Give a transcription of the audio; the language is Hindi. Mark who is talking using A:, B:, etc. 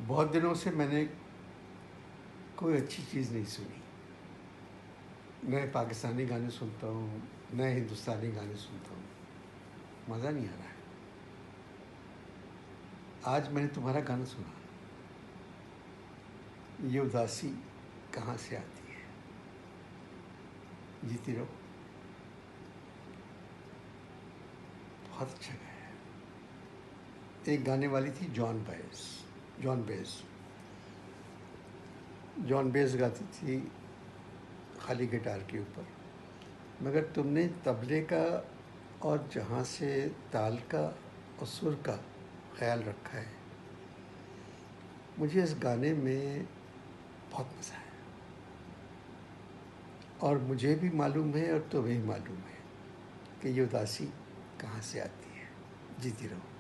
A: बहुत दिनों से मैंने कोई अच्छी चीज़ नहीं सुनी। मैं पाकिस्तानी गाने सुनता हूँ, मैं हिंदुस्तानी गाने सुनता हूँ, मज़ा नहीं आ रहा है। आज मैंने तुम्हारा गाना सुना, ये उदासी कहाँ से आती है, जीती रहो। बहुत अच्छा गाया है। एक गाने वाली थी जॉन बेस गाती थी खाली गिटार के ऊपर, मगर तुमने तबले का और जहाँ से ताल का और सुर का ख्याल रखा है। मुझे इस गाने में बहुत मज़ा आया और मुझे भी मालूम है और तुम्हें भी मालूम है कि ये उदासी कहाँ से आती है। जीती रहो।